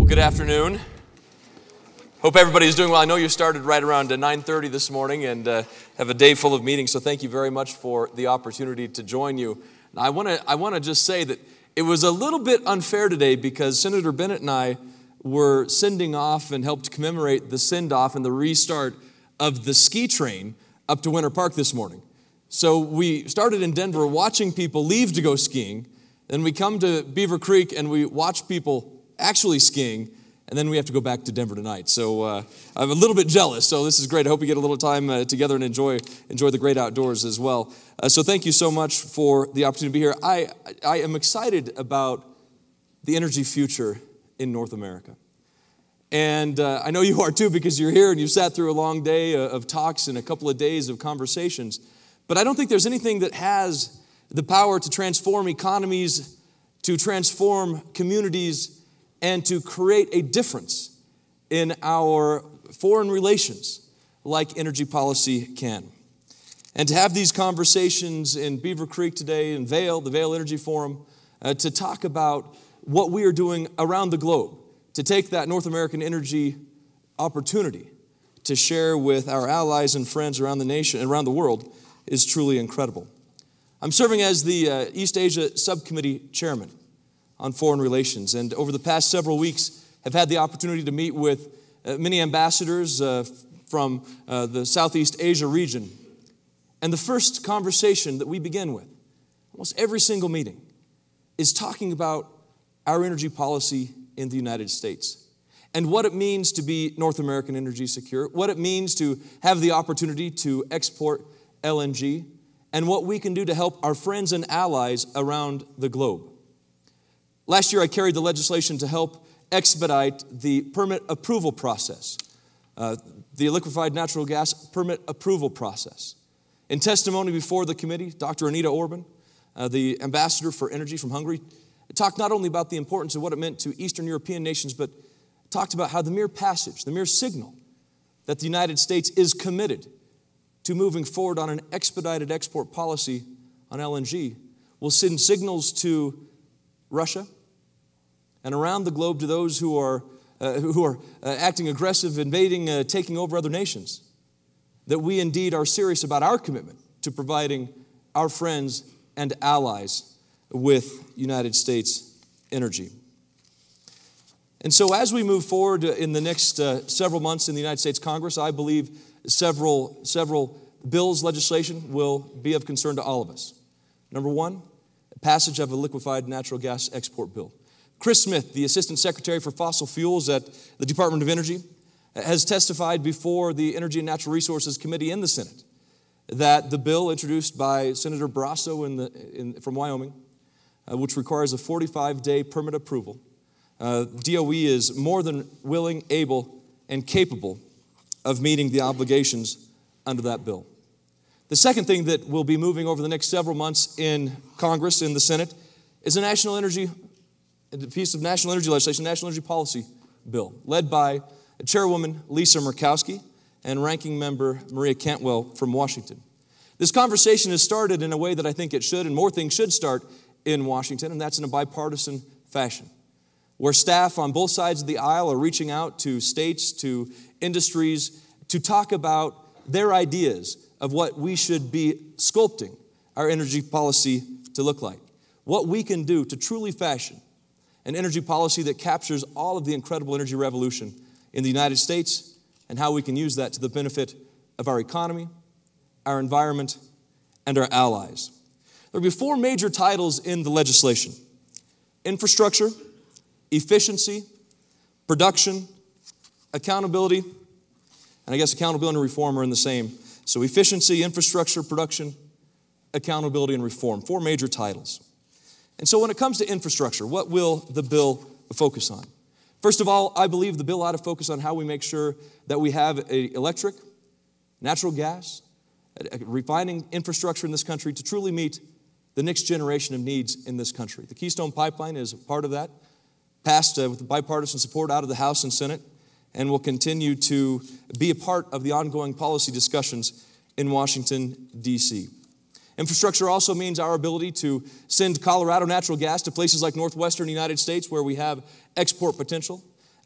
Good afternoon. Hope everybody is doing well. I know you started right around 9:30 this morning and have a day full of meetings, so thank you very much for the opportunity to join you. I want to just say that it was a little bit unfair today because Senator Bennett and I were sending off and helped commemorate the send-off and the restart of the ski train up to Winter Park this morning. So we started in Denver watching people leave to go skiing, then we come to Beaver Creek and we watch people actually skiing, and then we have to go back to Denver tonight. So I'm a little bit jealous, so this is great. I hope we get a little time together and enjoy the great outdoors as well. So thank you so much for the opportunity to be here. I am excited about the energy future in North America. And I know you are too, because you're here and you've sat through a long day of talks and a couple of days of conversations. But I don't think there's anything that has the power to transform economies, to transform communities, and to create a difference in our foreign relations like energy policy can. And to have these conversations in Beaver Creek today, in Vail, the Vail Energy Forum, to talk about what we are doing around the globe, to take that North American energy opportunity to share with our allies and friends around the nation, around the world, is truly incredible. I'm serving as the East Asia Subcommittee Chairman on Foreign Relations, and over the past several weeks have had the opportunity to meet with many ambassadors from the Southeast Asia region. And the first conversation that we begin with, almost every single meeting, is talking about our energy policy in the United States and what it means to be North American energy secure, what it means to have the opportunity to export LNG, and what we can do to help our friends and allies around the globe. Last year, I carried the legislation to help expedite the permit approval process, the liquefied natural gas permit approval process. In testimony before the committee, Dr. Anita Orban, the ambassador for energy from Hungary, talked not only about the importance of what it meant to Eastern European nations, but talked about how the mere passage, the mere signal that the United States is committed to moving forward on an expedited export policy on LNG will send signals to Russia and around the globe to those who are acting aggressive, invading, taking over other nations, that we indeed are serious about our commitment to providing our friends and allies with United States energy. And so as we move forward in the next several months in the United States Congress, I believe several bills, legislation will be of concern to all of us. Number one, passage of a liquefied natural gas export bill. Chris Smith, the Assistant Secretary for Fossil Fuels at the Department of Energy, has testified before the Energy and Natural Resources Committee in the Senate that the bill introduced by Senator Barrasso from Wyoming, which requires a 45-day permit approval, DOE is more than willing, able, and capable of meeting the obligations under that bill. The second thing that will be moving over the next several months in Congress, in the Senate, is a piece of national energy legislation, national energy policy bill, led by Chairwoman Lisa Murkowski and Ranking Member Maria Cantwell from Washington. This conversation has started in a way that I think it should, and more things should start in Washington, and that's in a bipartisan fashion, where staff on both sides of the aisle are reaching out to states, to industries, to talk about their ideas of what we should be sculpting our energy policy to look like, what we can do to truly fashion an energy policy that captures all of the incredible energy revolution in the United States and how we can use that to the benefit of our economy, our environment, and our allies. There will be four major titles in the legislation: infrastructure, efficiency, production, accountability, and I guess accountability and reform are in the same. So efficiency, infrastructure, production, accountability, and reform. Four major titles. And so when it comes to infrastructure, what will the bill focus on? First of all, I believe the bill ought to focus on how we make sure that we have electric, natural gas, refining infrastructure in this country to truly meet the next generation of needs in this country. The Keystone Pipeline is a part of that, passed with bipartisan support out of the House and Senate, and will continue to be a part of the ongoing policy discussions in Washington, D.C. Infrastructure also means our ability to send Colorado natural gas to places like northwestern United States where we have export potential,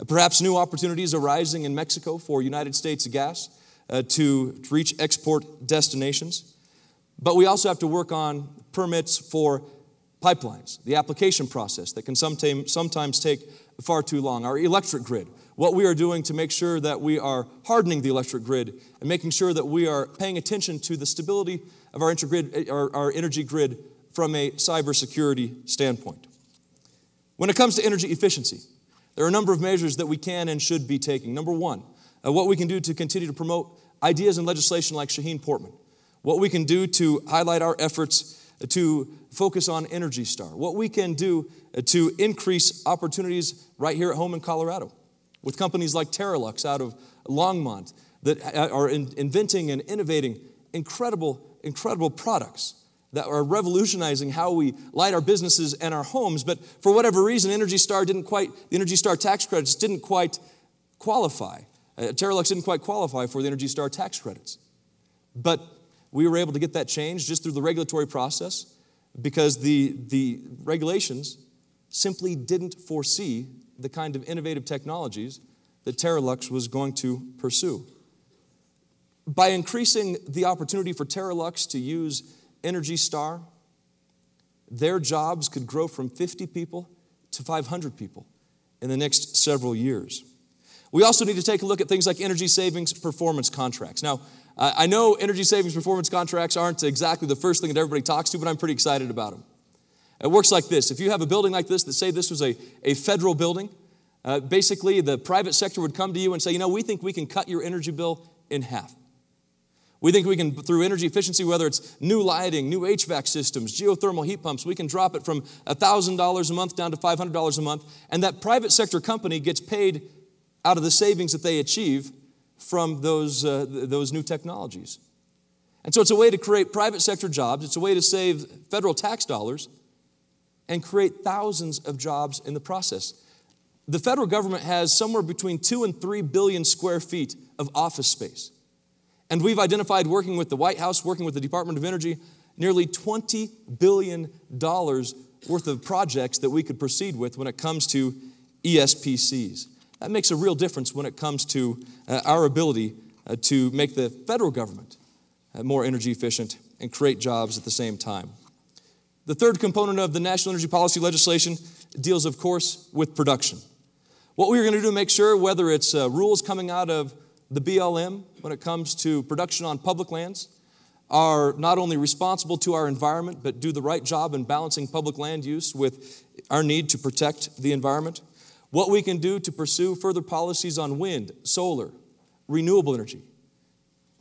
Perhaps new opportunities arising in Mexico for United States gas to reach export destinations. But we also have to work on permits for pipelines, the application process that can sometimes take far too long. Our electric grid, what we are doing to make sure that we are hardening the electric grid and making sure that we are paying attention to the stability of our energy grid from a cybersecurity standpoint. When it comes to energy efficiency, there are a number of measures that we can and should be taking. Number one, what we can do to continue to promote ideas and legislation like Shaheen-Portman. What we can do to highlight our efforts to focus on Energy Star. What we can do to increase opportunities right here at home in Colorado with companies like Terralux out of Longmont that are inventing and innovating incredible products that are revolutionizing how we light our businesses and our homes. But for whatever reason, the Energy Star tax credits didn't quite qualify. Terralux didn't quite qualify for the Energy Star tax credits. But we were able to get that changed just through the regulatory process because the regulations simply didn't foresee the kind of innovative technologies that Terralux was going to pursue. By increasing the opportunity for Terralux to use Energy Star, their jobs could grow from 50 people to 500 people in the next several years. We also need to take a look at things like energy savings performance contracts. Now, I know energy savings performance contracts aren't exactly the first thing that everybody talks to, but I'm pretty excited about them. It works like this. If you have a building like this that say this was a federal building, basically the private sector would come to you and say, we think we can cut your energy bill in half. We think we can, through energy efficiency, whether it's new lighting, new HVAC systems, geothermal heat pumps, we can drop it from $1,000 a month down to $500 a month, and that private sector company gets paid out of the savings that they achieve from those new technologies. And so it's a way to create private sector jobs, it's a way to save federal tax dollars and create thousands of jobs in the process. The federal government has somewhere between 2 and 3 billion square feet of office space. And we've identified, working with the White House, working with the Department of Energy, nearly $20 billion worth of projects that we could proceed with when it comes to ESPCs. That makes a real difference when it comes to our ability to make the federal government more energy efficient and create jobs at the same time. The third component of the national energy policy legislation deals, of course, with production. What we're going to do to make sure, whether it's rules coming out of the BLM when it comes to production on public lands, are not only responsible to our environment, but do the right job in balancing public land use with our need to protect the environment. What we can do to pursue further policies on wind, solar, renewable energy.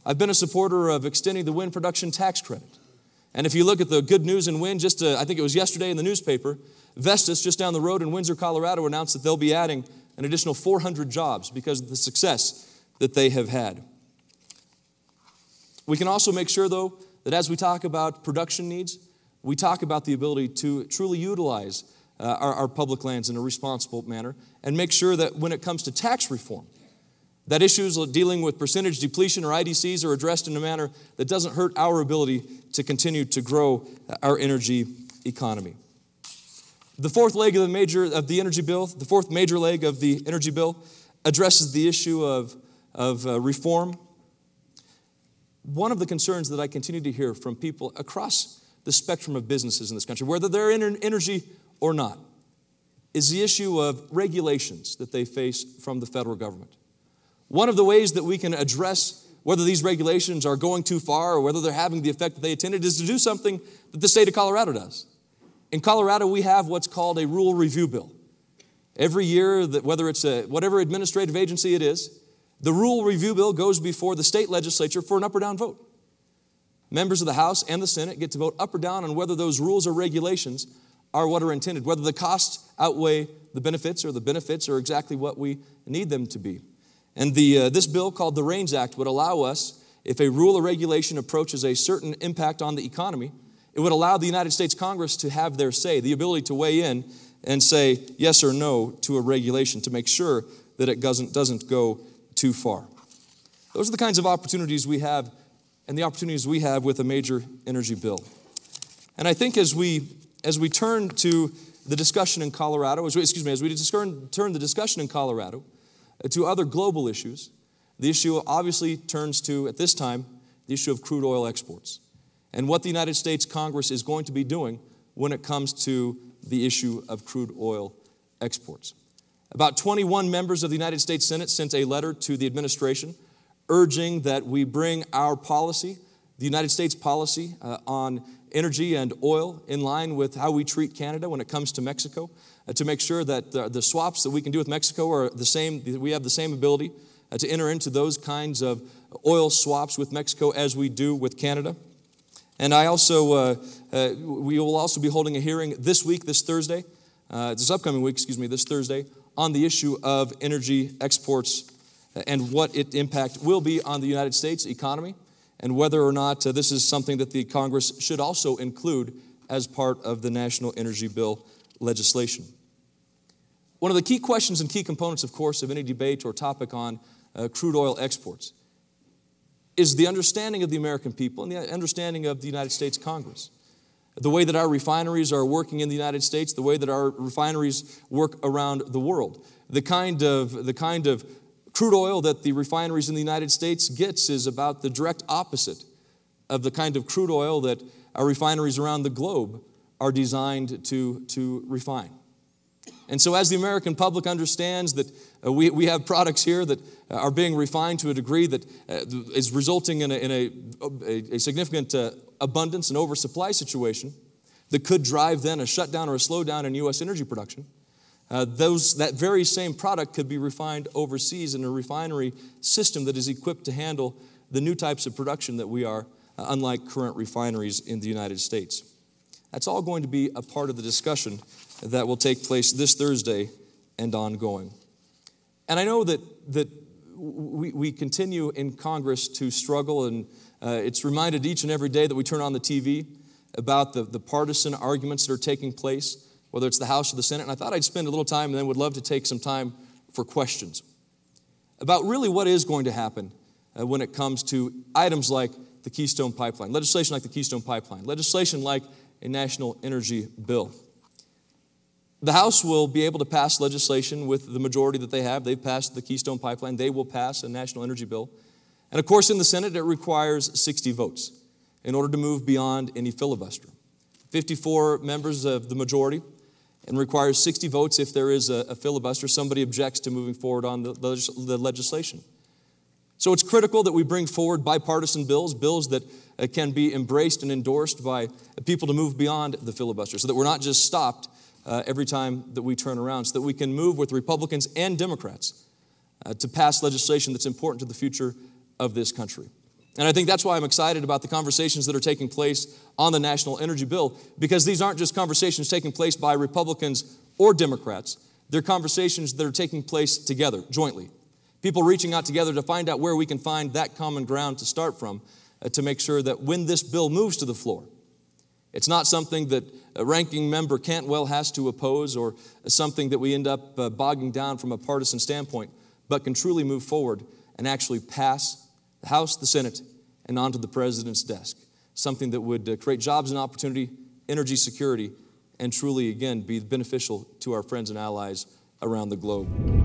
I've been a supporter of extending the wind production tax credit. And if you look at the good news in wind, I think it was yesterday in the newspaper, Vestas, just down the road in Windsor, Colorado, announced that they'll be adding an additional 400 jobs because of the success that they have had. We can also make sure, though, that as we talk about production needs, we talk about the ability to truly utilize our public lands in a responsible manner and make sure that when it comes to tax reform, that issues dealing with percentage depletion or IDCs are addressed in a manner that doesn't hurt our ability to continue to grow our energy economy. The fourth leg of the energy bill, the fourth major leg of the energy bill, addresses the issue of reform. One of the concerns that I continue to hear from people across the spectrum of businesses in this country, whether they're in energy or not, is the issue of regulations that they face from the federal government. One of the ways that we can address whether these regulations are going too far or whether they're having the effect that they intended is to do something that the state of Colorado does. In Colorado, we have what's called a rule review bill. Every year, whether it's whatever administrative agency it is, the rule review bill goes before the state legislature for an up or down vote. Members of the House and the Senate get to vote up or down on whether those rules or regulations are what are intended, whether the costs outweigh the benefits or the benefits are exactly what we need them to be. And this bill called the Regs Act would allow us, if a rule or regulation approaches a certain impact on the economy, it would allow the United States Congress to have their say, the ability to weigh in and say yes or no to a regulation to make sure that it doesn't go too far. Those are the kinds of opportunities we have and the opportunities we have with a major energy bill. And I think as we turn to the discussion in Colorado, as we turn the discussion in Colorado to other global issues, the issue obviously turns to, at this time, the issue of crude oil exports and what the United States Congress is going to be doing when it comes to the issue of crude oil exports. About 21 members of the United States Senate sent a letter to the administration urging that we bring our policy, the United States policy on energy and oil, in line with how we treat Canada when it comes to Mexico, to make sure that the swaps that we can do with Mexico are the same, we have the same ability to enter into those kinds of oil swaps with Mexico as we do with Canada. And I also, we will also be holding a hearing this Thursday, this Thursday, on the issue of energy exports and what its impact will be on the United States economy, and whether or not this is something that the Congress should also include as part of the National Energy Bill legislation. One of the key questions and key components, of course, of any debate or topic on crude oil exports is the understanding of the American people and the understanding of the United States Congress. The way that our refineries are working in the United States, the way that our refineries work around the world. The kind of crude oil that the refineries in the United States gets is about the direct opposite of the kind of crude oil that our refineries around the globe are designed to refine. And so as the American public understands that we have products here that are being refined to a degree that is resulting in a significant abundance and oversupply situation that could drive then a shutdown or a slowdown in U.S. energy production, that very same product could be refined overseas in a refinery system that is equipped to handle the new types of production that we are, unlike current refineries in the United States. That's all going to be a part of the discussion that will take place this Thursday and ongoing. And I know that we continue in Congress to struggle, and it's reminded each and every day that we turn on the TV about the partisan arguments that are taking place, whether it's the House or the Senate. And I thought I'd spend a little time and then would love to take some time for questions about really what is going to happen when it comes to items like the Keystone Pipeline, legislation like the Keystone Pipeline, legislation like a national energy bill. The House will be able to pass legislation with the majority that they have. They've passed the Keystone Pipeline. They will pass a national energy bill. And of course, in the Senate, it requires 60 votes in order to move beyond any filibuster. 54 members of the majority, and requires 60 votes if there is a filibuster. Somebody objects to moving forward on the legislation. So it's critical that we bring forward bipartisan bills that can be embraced and endorsed by people to move beyond the filibuster, so that we're not just stopped every time that we turn around, so that we can move with Republicans and Democrats to pass legislation that's important to the future of this country. And I think that's why I'm excited about the conversations that are taking place on the National Energy Bill, because these aren't just conversations taking place by Republicans or Democrats. They're conversations that are taking place together, jointly. People reaching out together to find out where we can find that common ground to start from, to make sure that when this bill moves to the floor, it's not something that Ranking Member Cantwell has to oppose or something that we end up bogging down from a partisan standpoint, but can truly move forward and actually pass the House, the Senate, and onto the President's desk. Something that would create jobs and opportunity, energy security, and truly, again, be beneficial to our friends and allies around the globe.